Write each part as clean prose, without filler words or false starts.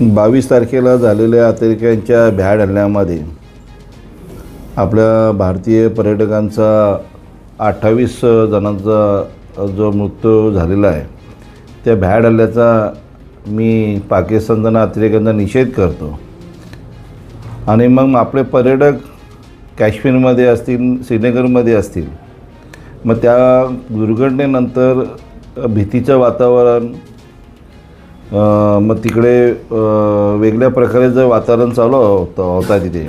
22 तारखेला झालेल्या अतिरेक्यांच्या भ्याड हल्ल्यामध्ये आपल्या भारतीय पर्यटकांचा 28 जणांचा जो मृत्यू झालेला आहे, त्या भ्याड हल्ल्याचा मी पाकिस्तानच्या अतिरेक्यांचा निषेध करतो. आणि मग आपले पर्यटक काश्मीरमध्ये असतील, श्रीनगरमध्ये असतील, मग त्या दुर्घटनेनंतर भीतीचं वातावरण, मग तिकडे वेगळ्या प्रकारचं वातावरण चालू होता तिथे.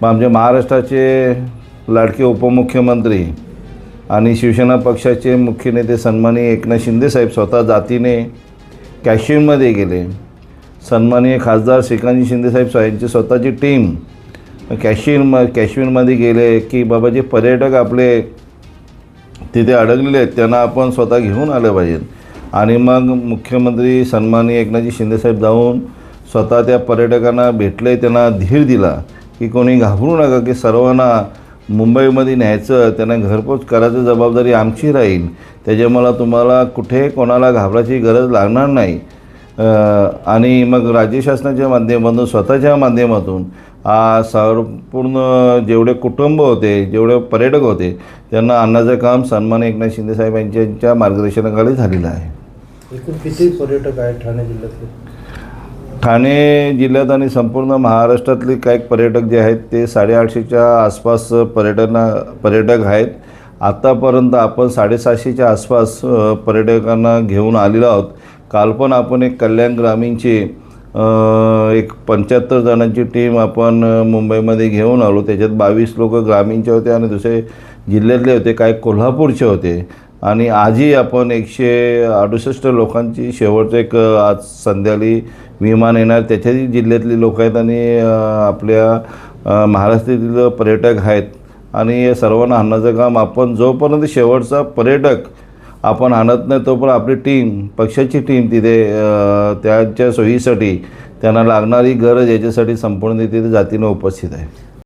मग आमच्या महाराष्ट्राचे लाडके उपमुख्यमंत्री आणि शिवसेना पक्षाचे मुख्य नेते सन्माननीय एकनाथ शिंदे साहेब स्वतः जातीने काश्मीरमध्ये गेले. सन्माननीय खासदार श्रीकांतजी शिंदे साहेब यांची स्वतःची टीम काश्मीरमध्ये गेले की बाबा जे पर्यटक आपले तिथे अडकलेले आहेत त्यांना आपण स्वतः घेऊन आलं पाहिजे. आणि मग मुख्यमंत्री सन्माननीय एकनाथजी शिंदे साहेब जाऊन स्वतः त्या पर्यटकांना भेटले, त्यांना धीर दिला की कोणी घाबरू नका, की सर्वांना मुंबईमध्ये न्यायचं, त्यांना घरपोच करायची जबाबदारी आमची राहील. त्याच्यामुळे तुम्हाला कुठे कोणाला घाबरायची गरज लागणार नाही. आणि मग राज्य शासनाच्या माध्यमातून, स्वतःच्या माध्यमातून संपूर्ण जेवढे कुटुंब होते, जेवढे पर्यटक होते, त्यांना आणण्याचं काम सन्माननीय एकनाथ शिंदे साहेब यांच्या मार्गदर्शनाखाली झालेलं आहे. एकूण किती पर्यटक आहेत ठाणे जिल्ह्यातले? ठाणे जिल्ह्यात आणि संपूर्ण महाराष्ट्रातले काही पर्यटक जे आहेत ते 850च्या आसपास पर्यटक आहेत. आत्तापर्यंत आपण 750च्या आसपास पर्यटकांना घेऊन आलेलो आहोत. काल पण आपण एक कल्याण ग्रामीणची एक 75 जणांची टीम आपण मुंबईमध्ये घेऊन आलो. त्याच्यात 22 लोक ग्रामीणचे होते आणि दुसरे जिल्ह्यातले होते, काही कोल्हापूरचे होते. आणि आजही आपण 168 लोकांची शेवटचं एक आज संध्याकाळी विमान येणार, त्याच्याही जिल्ह्यातली लोक आहेत आणि आपल्या महाराष्ट्रातील पर्यटक आहेत. आणि सर्वांना आणण्याचं काम आपण, जोपर्यंत शेवटचा पर्यटक आपण आणत नाही तोपर्यंत आपली टीम, पक्षाची टीम तिथे त्यांच्या सोयीसाठी त्यांना लागणारी गरज याच्यासाठी संपूर्ण तिथे जातीनं उपस्थित आहे.